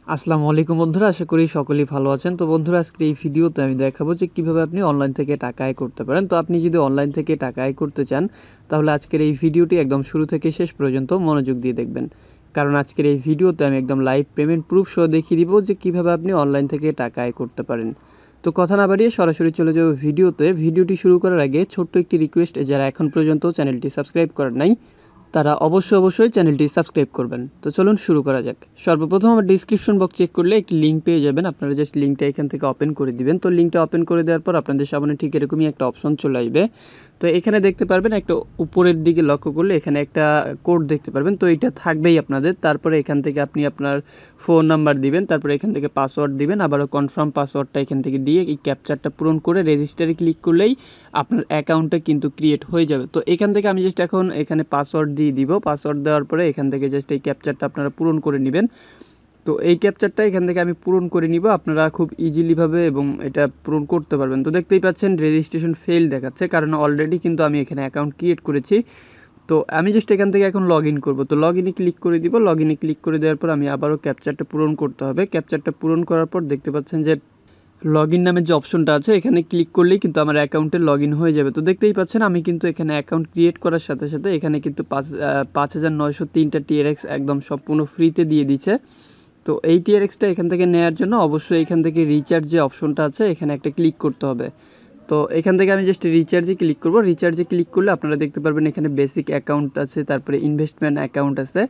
আসসালামু আলাইকুম বন্ধুরা, আশা করি সকলেই ভালো আছেন। তো বন্ধুরা, আজকে এই ভিডিওতে আমি দেখাবো যে কিভাবে আপনি অনলাইন থেকে টাকা আয় করতে পারেন। তো আপনি যদি অনলাইন থেকে টাকা আয় করতে চান, তাহলে আজকের এই ভিডিওটি একদম শুরু থেকে শেষ পর্যন্ত মনোযোগ দিয়ে দেখবেন। কারণ আজকের এই ভিডিওতে আমি একদম লাইভ পেমেন্ট প্রুফ সহ দেখিয়ে দিব যে কিভাবে আপনি অনলাইন থেকে টাকা আয় করতে পারেন। তো কথা না বাড়িয়ে সরাসরি চলে যাব ভিডিওতে। ভিডিওটি শুরু করার আগে ছোট্ট একটি রিকোয়েস্ট, যারা এখন পর্যন্ত চ্যানেলটি সাবস্ক্রাইব করেন নাই তারা অবশ্যই চ্যানেলটি সাবস্ক্রাইব করবেন। তো চলুন শুরু করা যাক। সর্বপ্রথম আমার ডিসক্রিপশন বক্স চেক করলে একটি লিঙ্ক পেয়ে যাবেন। আপনারা জাস্ট লিঙ্কটা এখান থেকে ওপেন করে দিবেন। তো লিঙ্কটা ওপেন করে দেওয়ার পর আপনাদের সামনে ঠিক এরকমই একটা অপশন চলে আসবে। তো এখানে দেখতে পারবেন একটা উপরের দিকে লক্ষ্য করলে এখানে একটা কোড দেখতে পারবেন। তো এটা থাকবেই আপনাদের। তারপরে এখান থেকে আপনি আপনার ফোন নাম্বার দিবেন, তারপরে এখান থেকে পাসওয়ার্ড দিবেন, আবারও কনফার্ম পাসওয়ার্ডটা এখান থেকে দিয়ে এই ক্যাপচারটা পূরণ করে রেজিস্টারে ক্লিক করলেই আপনার অ্যাকাউন্টটা কিন্তু ক্রিয়েট হয়ে যাবে। তো এখান থেকে আমি জাস্ট এখন এখানে পাসওয়ার্ড দিয়ে দিব। পাসওয়ার্ড দেওয়ার পরে এখান থেকে জাস্ট এই ক্যাপচারটা আপনারা পূরণ করে নেবেন। তো এই ক্যাপচারটা এখান থেকে আমি পূরণ করে নিব। আপনারা খুব ইজিলিভাবে এবং এটা পূরণ করতে পারবেন। তো দেখতেই পাচ্ছেন রেজিস্ট্রেশন ফেল দেখাচ্ছে, কারণ অলরেডি কিন্তু আমি এখানে অ্যাকাউন্ট ক্রিয়েট করেছি। তো আমি জাস্ট এখান থেকে এখন লগ ইন করবো। তো লগ ইনে ক্লিক করে দিব। লগ ইনে ক্লিক করে দেওয়ার পর আমি আবারও ক্যাপচারটা পূরণ করতে হবে। ক্যাপচারটা পূরণ করার পর দেখতে পাচ্ছেন যে লগ ইন নামের যে অপশনটা আছে এখানে ক্লিক করলেই কিন্তু আমার অ্যাকাউন্টে লগ ইন হয়ে যাবে। তো দেখতেই পাচ্ছেন আমি কিন্তু এখানে অ্যাকাউন্ট ক্রিয়েট করার সাথে সাথে এখানে কিন্তু 5,903টা টিআরএক্স একদম সম্পূর্ণ ফ্রিতে দিয়ে দিচ্ছে। তো এই টিআরএক্সটা এখান থেকে নেওয়ার জন্য অবশ্যই এখান থেকে রিচার্জ যে অপশনটা আছে এখানে একটা ক্লিক করতে হবে। তো এখান থেকে আমি জাস্ট রিচার্জে ক্লিক করব। রিচার্জে ক্লিক করলে আপনারা দেখতে পারবেন এখানে বেসিক অ্যাকাউন্ট আছে, তারপরে ইনভেস্টমেন্ট অ্যাকাউন্ট আছে।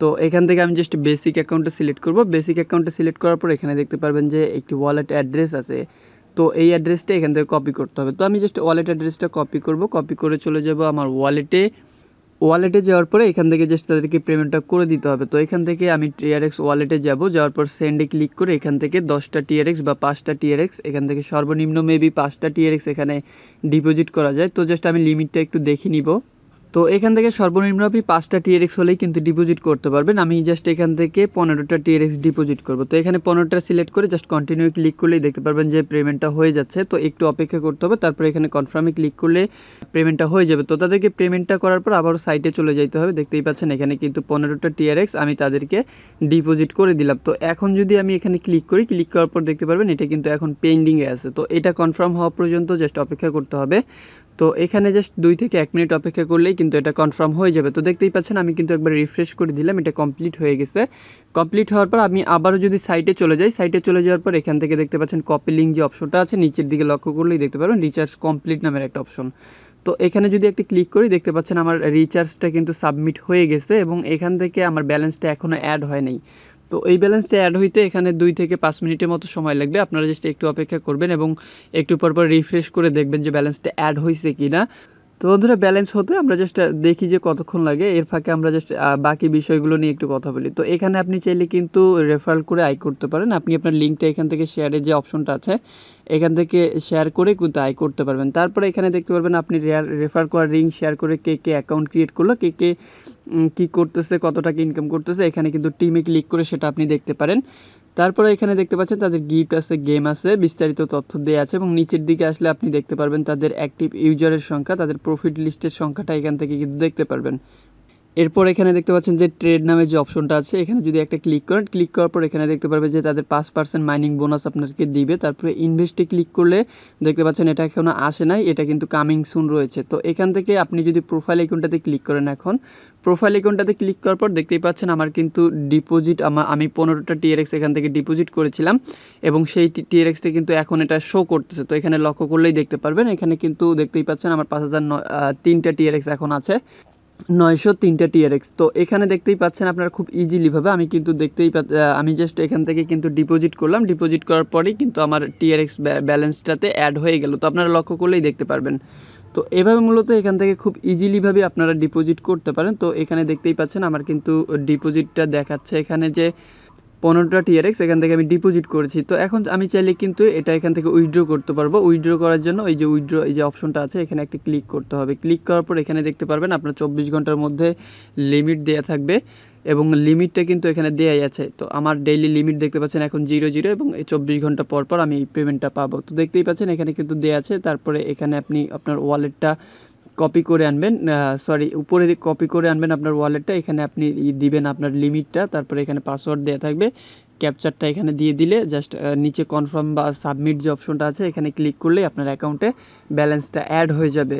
তো এখান থেকে আমি জাস্ট বেসিক অ্যাকাউন্টটা সিলেক্ট করব। বেসিক অ্যাকাউন্টটা সিলেক্ট করার পর এখানে দেখতে পারবেন যে একটি ওয়ালেট অ্যাড্রেস আছে। তো এই অ্যাড্রেসটা এখান থেকে কপি করতে হবে। তো আমি জাস্ট ওয়ালেট অ্যাড্রেসটা কপি করব। কপি করে চলে যাব আমার ওয়ালেটে যাওয়ার পরে এখান থেকে জাস্ট তাদেরকে পেমেন্টটা করে দিতে হবে। তো এখান থেকে আমি টিআরএক্স ওয়ালেটে যাব। যাওয়ার পর সেন্ডে ক্লিক করে এখান থেকে 10টা টিআরএক্স বা 5টা টিআরএক্স এখান থেকে সর্বনিম্ন মেবি 5টা টিআরএক্স এখানে ডিপোজিট করা যায়। তো জাস্ট আমি লিমিটটা একটু দেখে নিব। তো এখান থেকে সর্বনিম্ন আপনি 5টা টিআরএক্স হলেই কিন্তু ডিপোজিট করতে পারবেন। আমি জাস্ট এখান থেকে 15টা টিআরএক্স ডিপোজিট করব। তো এখানে 15টা সিলেক্ট করে জাস্ট কন্টিনিউ ক্লিক করলেই দেখতে পারবেন যে পেমেন্টটা হয়ে যাচ্ছে। তো একটু অপেক্ষা করতে হবে, তারপরে এখানে কনফার্মে ক্লিক করলে পেমেন্টটা হয়ে যাবে। তো তাদেরকে পেমেন্টটা করার পর আবারও সাইটে চলে যেতে হবে। দেখতেই পাচ্ছেন এখানে কিন্তু 15টা টিআরএক্স আমি তাদেরকে ডিপোজিট করে দিলাম। তো এখন যদি আমি এখানে ক্লিক করি, ক্লিক করার পর দেখতে পারবেন এটা কিন্তু এখন পেন্ডিংয়ে আছে। তো এটা কনফার্ম হওয়া পর্যন্ত জাস্ট অপেক্ষা করতে হবে। তো এখানে জাস্ট 2 থেকে 1 মিনিট অপেক্ষা করলেই কিন্তু এটা কনফার্ম হয়ে যাবে। তো দেখতেই পাচ্ছেন আমি কিন্তু একবার রিফ্রেশ করে দিলাম, এটা কমপ্লিট হয়ে গেছে। কমপ্লিট হওয়ার পর আমি আবারও যদি সাইটে চলে যাই, সাইটে চলে যাওয়ার পর এখান থেকে দেখতে পাচ্ছেন কপি লিঙ্ক যে অপশনটা আছে নিচের দিকে লক্ষ্য করলেই দেখতে পারবেন রিচার্জ কমপ্লিট নামের একটা অপশন। তো এখানে যদি একটি ক্লিক করি দেখতে পাচ্ছেন আমার রিচার্জটা কিন্তু সাবমিট হয়ে গেছে এবং এখান থেকে আমার ব্যালেন্সটা এখনও অ্যাড হয় নাই। তো এই ব্যালেন্সটা অ্যাড হইতে এখানে 2 থেকে 5 মিনিটের মতো সময় লাগবে। আপনারা জাস্ট একটু অপেক্ষা করবেন এবং একটু পর রিফ্রেশ করে দেখবেন যে ব্যালেন্সটা অ্যাড হয়েছে কিনা। তো বন্ধুরা, ব্যালেন্স হতে আমরা জাস্ট দেখি যে কতক্ষণ লাগে। এর ফাঁকে আমরা জাস্ট বাকি বিষয়গুলো নিয়ে একটু কথা বলি। তো এখানে আপনি চাইলে কিন্তু রেফারেল করে আয় করতে পারেন। আপনি আপনার লিঙ্কটা এখান থেকে শেয়ারের যে অপশনটা আছে এখান থেকে শেয়ার করে কিন্তু আয় করতে পারবেন। তারপরে এখানে দেখতে পারবেন আপনি রেফার করা লিঙ্ক শেয়ার করে কে কে অ্যাকাউন্ট ক্রিয়েট করলো, কে কে কী করতেছে, কত টাকা ইনকাম করতেছে, এখানে কিন্তু টিমে ক্লিক করে সেটা আপনি দেখতে পারেন। তারপরে এখানে দেখতে পাচ্ছেন তাদের গিফট আছে, গেম আছে, বিস্তারিত তথ্য দেওয়া আছে এবং নিচের দিকে আসলে আপনি দেখতে পারবেন তাদের অ্যাক্টিভ ইউজারের সংখ্যা, তাদের প্রফিট লিস্টের সংখ্যাটা এখান থেকে কিন্তু দেখতে পারবেন। এরপর এখানে দেখতে পাচ্ছেন যে ট্রেড নামে যে অপশনটা আছে এখানে যদি একটা ক্লিক করেন, ক্লিক করার পর এখানে দেখতে পারবেন যে তাদের 5% মাইনিং বোনাস আপনাকে দিবে। তারপরে ইনভেস্টে ক্লিক করলে দেখতে পাচ্ছেন এটা এখনও আসে নাই, এটা কিন্তু কামিং সুন রয়েছে। তো এখান থেকে আপনি যদি প্রোফাইল আইকনটাতে ক্লিক করেন, এখন প্রোফাইল আইকনটাতে ক্লিক করার পর দেখতেই পাচ্ছেন আমার কিন্তু ডিপোজিট আমি 15টা টিআরএক্স এখান থেকে ডিপোজিট করেছিলাম এবং সেই টিআরএক্সটা কিন্তু এখন এটা শো করতেছে। তো এখানে লক্ষ্য করলেই দেখতে পারবেন এখানে কিন্তু দেখতেই পাচ্ছেন আমার 5,003টা টিআরএক্স এখন আছে, 903টা টিআরএক্স। তো এখানে দেখতেই পাচ্ছেন আপনারা খুব ইজিলিভাবে আমি কিন্তু আমি জাস্ট এখান থেকে কিন্তু ডিপোজিট করলাম। ডিপোজিট করার পরেই কিন্তু আমার টিআরএক্স ব্যালেন্সটাতে অ্যাড হয়ে গেল। তো আপনারা লক্ষ্য করলেই দেখতে পারবেন। তো এভাবে মূলত এখান থেকে খুব ইজিলিভাবে আপনারা ডিপোজিট করতে পারেন। তো এখানে দেখতেই পাচ্ছেন আমার কিন্তু ডিপোজিটটা দেখাচ্ছে এখানে যে 15টা টিআরএক্স এখান থেকে আমি ডিপোজিট করেছি। তো এখন আমি চাইলে কিন্তু এটা এখান থেকে উইথড্র করতে পারবো। উইথড্র করার জন্য এই যে উইথড্র এই যে অপশনটা আছে এখানে একটা ক্লিক করতে হবে। ক্লিক করার পর এখানে দেখতে পারবেন আপনার 24 ঘন্টার মধ্যে লিমিট দেওয়া থাকবে এবং লিমিটটা কিন্তু এখানে দেওয়াই আছে। তো আমার ডেইলি লিমিট দেখতে পাচ্ছেন এখন 0 এবং এই 24 ঘন্টা পর পর আমি এই পেমেন্টটা পাবো। তো দেখতেই পাচ্ছেন এখানে কিন্তু দেওয়া আছে। তারপরে এখানে আপনি আপনার ওয়ালেটটা কপি করে আনবেন, উপরে কপি করে আনবেন আপনার ওয়ালেটটা। এখানে আপনি দিবেন আপনার লিমিটটা, তারপরে এখানে পাসওয়ার্ড দেওয়া থাকবে, ক্যাপচারটা এখানে দিয়ে দিলে জাস্ট নিচে কনফার্ম বা সাবমিট যে অপশনটা আছে এখানে ক্লিক করলেই আপনার অ্যাকাউন্টে ব্যালেন্সটা অ্যাড হয়ে যাবে।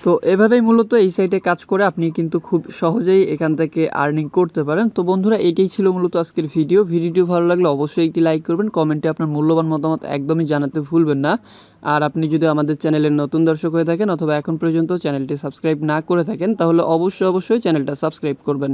তো এভাবেই মূলত এই সাইটে কাজ করে আপনি কিন্তু খুব সহজেই এখান থেকে আর্নিং করতে পারেন। তো বন্ধুরা, এটাই ছিল মূলত আজকের ভিডিও ভালো লাগলে অবশ্যই একটি লাইক করবেন, কমেন্টে আপনার মূল্যবান মতামত একদমই জানাতে ভুলবেন না। আর আপনি যদি আমাদের চ্যানেলের নতুন দর্শক হয়ে থাকেন অথবা এখন পর্যন্ত চ্যানেলটি সাবস্ক্রাইব না করে থাকেন তাহলে অবশ্যই চ্যানেলটা সাবস্ক্রাইব করবেন।